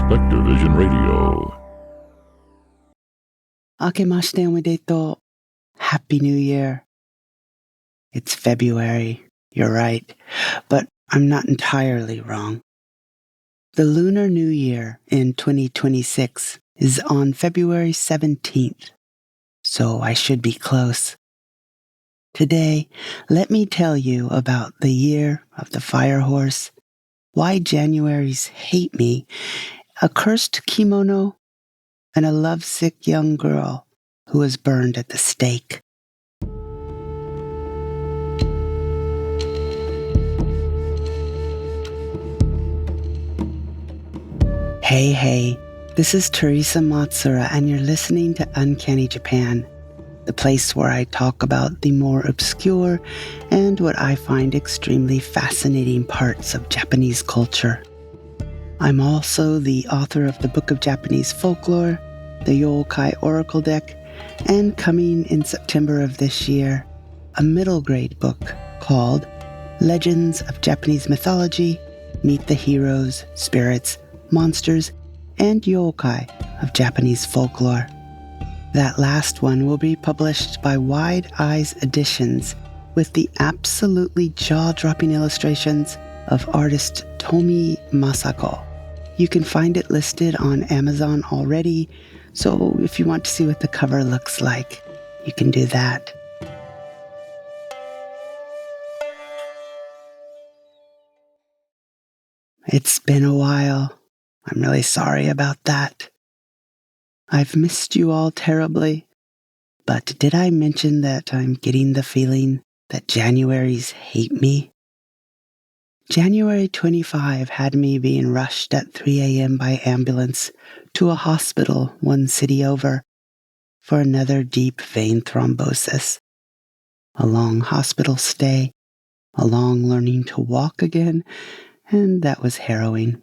SpectreVision Radio. Akemashite omedetou. Happy New Year. It's February, you're right, but I'm not entirely wrong. The Lunar New Year in 2026 is on February 17th, so I should be close. Today, let me tell you about the year of the firehorse, why Januaries hate me, a cursed kimono, and a lovesick young girl who was burned at the stake. Hey, this is Teresa Matsura, and you're listening to Uncanny Japan, the place where I talk about the more obscure and what I find extremely fascinating parts of Japanese culture. I'm also the author of the Book of Japanese Folklore, the Yokai Oracle Deck, and coming in September of this year, a middle grade book called Legends of Japanese Mythology, Meet the Heroes, Spirits, Monsters, and Yokai of Japanese Folklore. That last one will be published by Wide Eyes Editions with the absolutely jaw-dropping illustrations of artist Tomi Masako. You can find it listed on Amazon already, so if you want to see what the cover looks like, you can do that. It's been a while. I'm really sorry about that. I've missed you all terribly, but did I mention that I'm getting the feeling that Januaries hate me? January 25 had me being rushed at 3 a.m. by ambulance to a hospital one city over for another deep vein thrombosis. A long hospital stay, a long learning to walk again, and that was harrowing.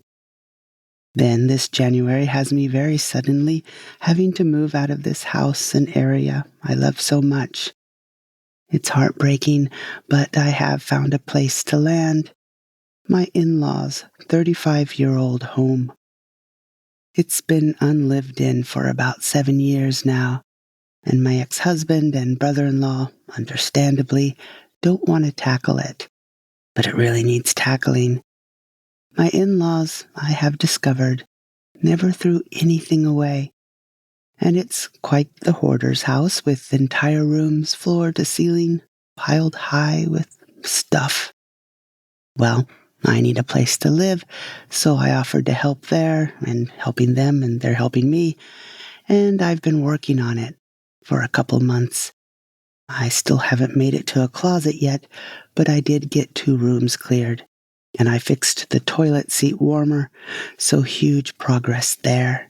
Then this January has me very suddenly having to move out of this house and area I love so much. It's heartbreaking, but I have found a place to land. My in-laws' 35-year-old home. It's been unlived in for about 7 years now, and my ex-husband and brother-in-law, understandably, don't want to tackle it. But it really needs tackling. My in-laws, I have discovered, never threw anything away. And it's quite the hoarder's house with entire rooms, floor to ceiling, piled high with stuff. Well, I need a place to live, so I offered to help there, and helping them, and they're helping me, and I've been working on it for a couple months. I still haven't made it to a closet yet, but I did get 2 rooms cleared. And I fixed the toilet seat warmer, so huge progress there.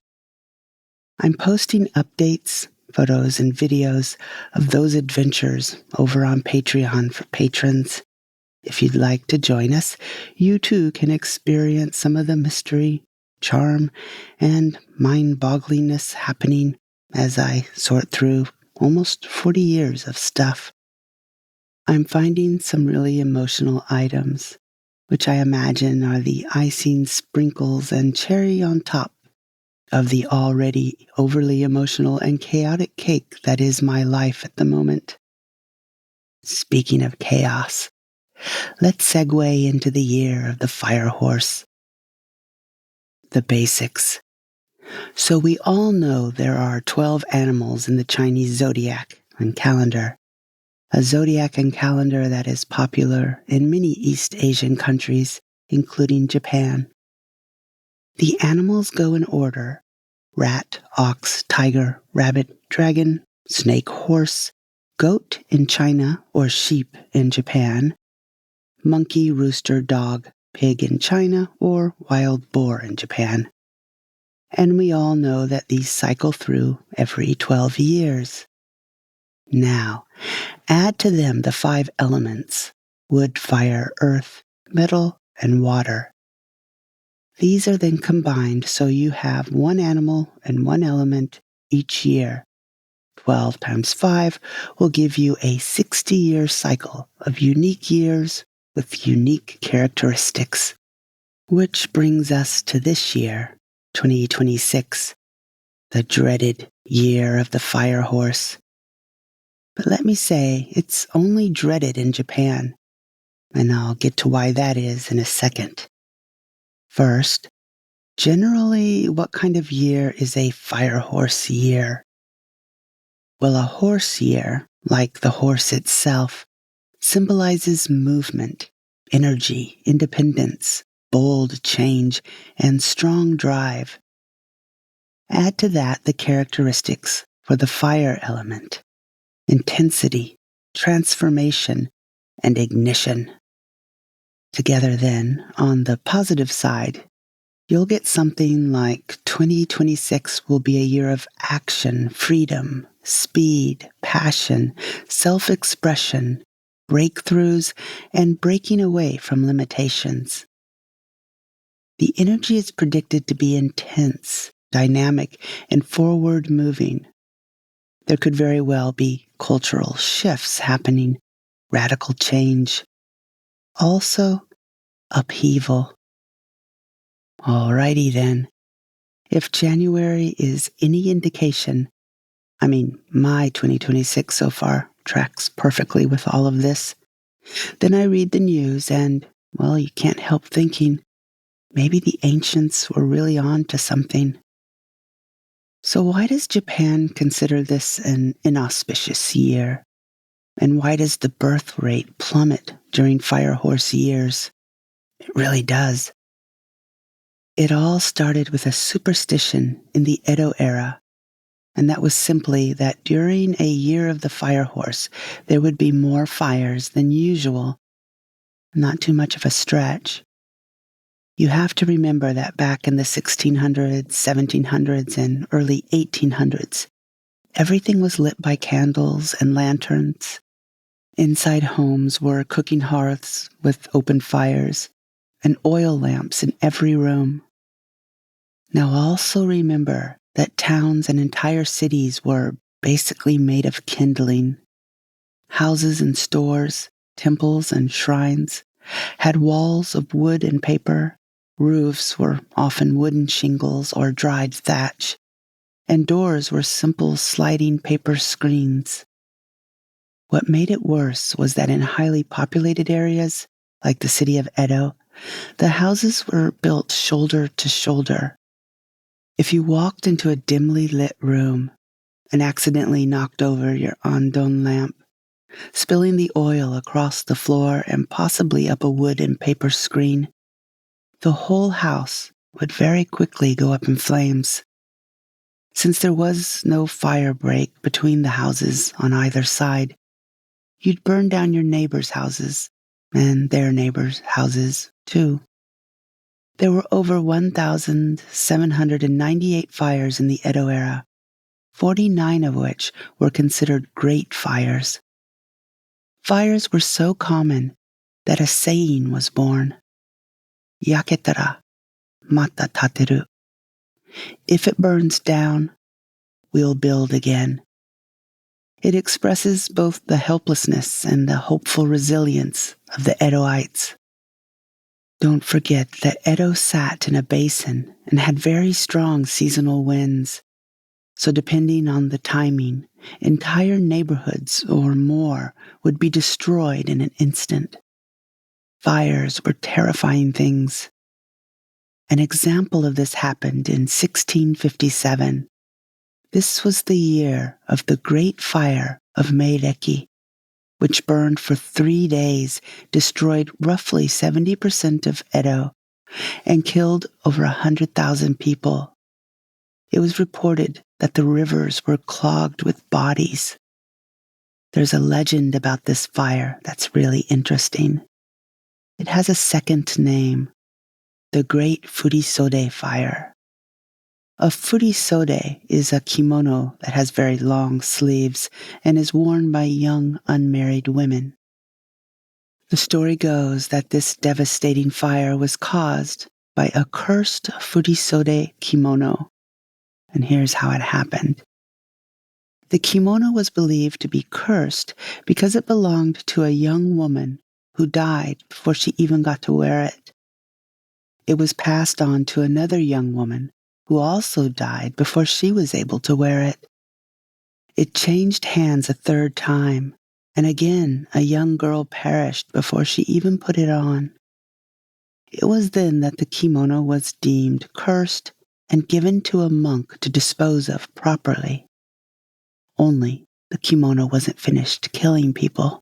I'm posting updates, photos, and videos of those adventures over on Patreon for patrons. If you'd like to join us, you too can experience some of the mystery, charm, and mind-bogglingness happening as I sort through almost 40 years of stuff. I'm finding some really emotional items, which I imagine are the icing sprinkles and cherry on top of the already overly emotional and chaotic cake that is my life at the moment. Speaking of chaos, let's segue into the year of the firehorse. The basics. So we all know there are 12 animals in the Chinese zodiac and calendar. A zodiac and calendar that is popular in many East Asian countries, including Japan. The animals go in order: rat, ox, tiger, rabbit, dragon, snake, horse, goat in China or sheep in Japan, monkey, rooster, dog, pig in China or wild boar in Japan. And we all know that these cycle through every 12 years. Now, add to them the 5 elements: wood, fire, earth, metal, and water. These are then combined so you have 1 animal and 1 element each year. 12 times 5 will give you a 60-year cycle of unique years with unique characteristics. Which brings us to this year, 2026, the dreaded year of the firehorse. But let me say, it's only dreaded in Japan, and I'll get to why that is in a second. First, generally, what kind of year is a firehorse year? Well, a horse year, like the horse itself, symbolizes movement, energy, independence, bold change, and strong drive. Add to that the characteristics for the fire element: intensity, transformation, and ignition. Together then, on the positive side, you'll get something like 2026 will be a year of action, freedom, speed, passion, self-expression, breakthroughs, and breaking away from limitations. The energy is predicted to be intense, dynamic, and forward-moving. There could very well be cultural shifts happening, radical change. Also, upheaval. Alrighty then. If January is any indication, my 2026 so far tracks perfectly with all of this, then I read the news and, well, you can't help thinking, maybe the ancients were really on to something. So why does Japan consider this an inauspicious year? And why does the birth rate plummet during firehorse years? It really does. It all started with a superstition in the Edo era, and that was simply that during a year of the firehorse, there would be more fires than usual. Not too much of a stretch. You have to remember that back in the 1600s, 1700s, and early 1800s, everything was lit by candles and lanterns. Inside homes were cooking hearths with open fires and oil lamps in every room. Now also remember that towns and entire cities were basically made of kindling. Houses and stores, temples and shrines had walls of wood and paper. Roofs were often wooden shingles or dried thatch, and doors were simple sliding paper screens. What made it worse was that in highly populated areas, like the city of Edo, the houses were built shoulder to shoulder. If you walked into a dimly lit room and accidentally knocked over your andon lamp, spilling the oil across the floor and possibly up a wood and paper screen, the whole house would very quickly go up in flames. Since there was no fire break between the houses on either side, you'd burn down your neighbors' houses and their neighbors' houses too. There were over 1,798 fires in the Edo era, 49 of which were considered great fires. Fires were so common that a saying was born: Yaketara, mata tateru. If it burns down, we'll build again. It expresses both the helplessness and the hopeful resilience of the Edoites. Don't forget that Edo sat in a basin and had very strong seasonal winds. So depending on the timing, entire neighborhoods or more would be destroyed in an instant. Fires were terrifying things. An example of this happened in 1657. This was the year of the Great Fire of Meireki, which burned for 3 days, destroyed roughly 70% of Edo, and killed over 100,000 people. It was reported that the rivers were clogged with bodies. There's a legend about this fire that's really interesting. It has a second name, the Great Furisode Fire. A furisode is a kimono that has very long sleeves and is worn by young unmarried women. The story goes that this devastating fire was caused by a cursed furisode kimono. And here's how it happened. The kimono was believed to be cursed because it belonged to a young woman who died before she even got to wear it. It was passed on to another young woman who also died before she was able to wear it. It changed hands a third time, and again a young girl perished before she even put it on. It was then that the kimono was deemed cursed and given to a monk to dispose of properly. Only the kimono wasn't finished killing people.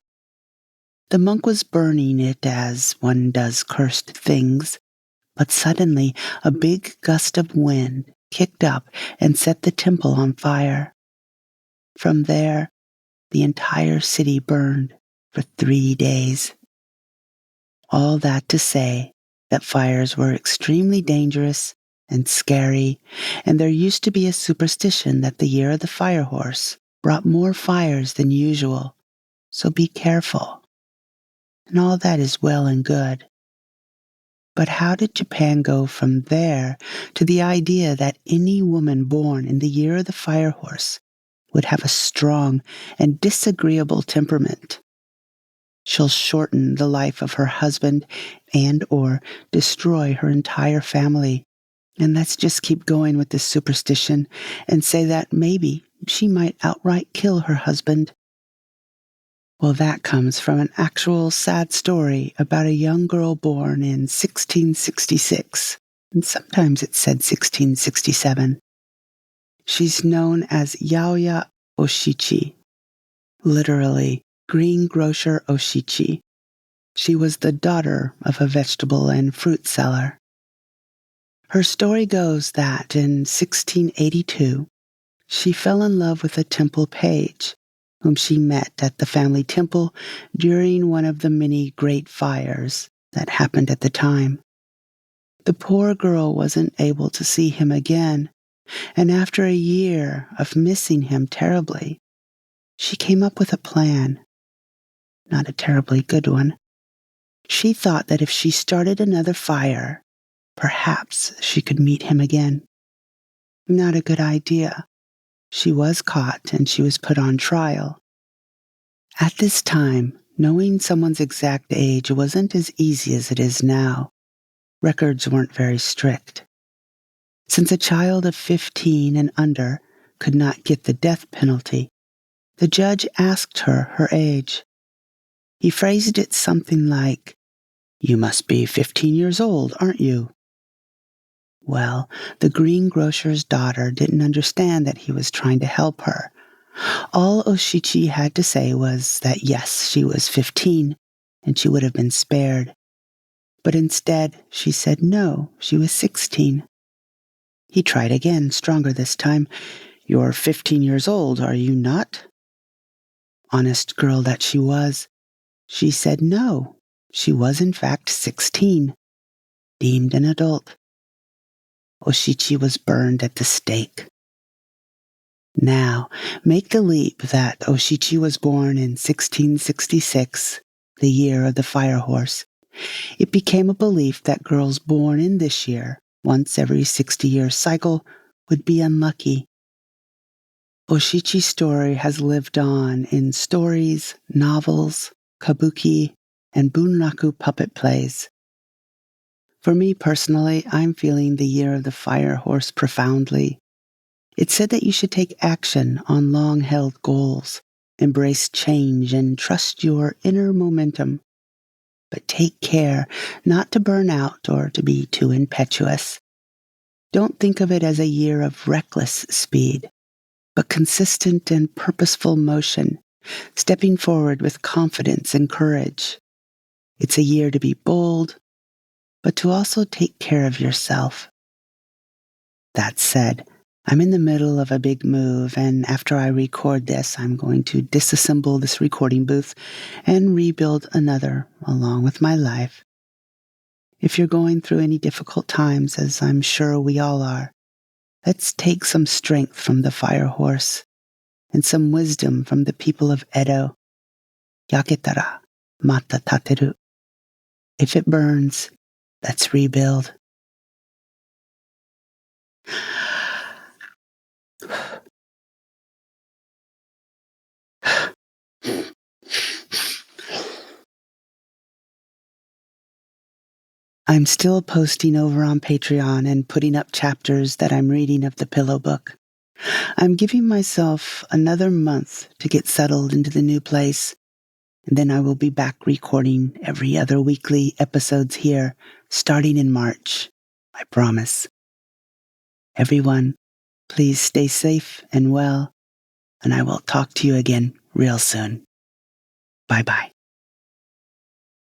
The monk was burning it as one does cursed things, but suddenly a big gust of wind kicked up and set the temple on fire. From there, the entire city burned for 3 days. All that to say that fires were extremely dangerous and scary, and there used to be a superstition that the year of the firehorse brought more fires than usual, so be careful. And all that is well and good. But how did Japan go from there to the idea that any woman born in the year of the firehorse would have a strong and disagreeable temperament? She'll shorten the life of her husband and or destroy her entire family. And let's just keep going with this superstition and say that maybe she might outright kill her husband. Well, that comes from an actual sad story about a young girl born in 1666, and sometimes it said 1667. She's known as Yaoya Oshichi, literally greengrocer Oshichi. She was the daughter of a vegetable and fruit seller. Her story goes that in 1682, she fell in love with a temple page, whom she met at the family temple during one of the many great fires that happened at the time. The poor girl wasn't able to see him again, and after a year of missing him terribly, she came up with a plan. Not a terribly good one. She thought that if she started another fire, perhaps she could meet him again. Not a good idea. She was caught and she was put on trial. At this time, knowing someone's exact age wasn't as easy as it is now. Records weren't very strict. Since a child of 15 and under could not get the death penalty, the judge asked her age. He phrased it something like, "You must be 15 years old, aren't you?" Well, the greengrocer's daughter didn't understand that he was trying to help her. All Oshichi had to say was that yes, she was 15, and she would have been spared. But instead, she said no, she was 16. He tried again, stronger this time. "You're 15 years old, are you not?" Honest girl that she was, she said no, she was in fact 16, deemed an adult. Oshichi was burned at the stake. Now, make the leap that Oshichi was born in 1666, the year of the firehorse. It became a belief that girls born in this year, once every 60-year cycle, would be unlucky. Oshichi's story has lived on in stories, novels, kabuki, and bunraku puppet plays. For me personally, I'm feeling the year of the firehorse profoundly. It said that you should take action on long-held goals, embrace change, and trust your inner momentum. But take care not to burn out or to be too impetuous. Don't think of it as a year of reckless speed, but consistent and purposeful motion, stepping forward with confidence and courage. It's a year to be bold, but to also take care of yourself. That said, I'm in the middle of a big move, and after I record this, I'm going to disassemble this recording booth and rebuild another along with my life. If you're going through any difficult times, as I'm sure we all are, let's take some strength from the firehorse and some wisdom from the people of Edo. Yaketara mata tateru. If it burns, let's rebuild. I'm still posting over on Patreon and putting up chapters that I'm reading of the Pillow Book. I'm giving myself another month to get settled into the new place, and then I will be back recording every other weekly episodes here, starting in March. I promise. Everyone, please stay safe and well, and I will talk to you again real soon. Bye-bye.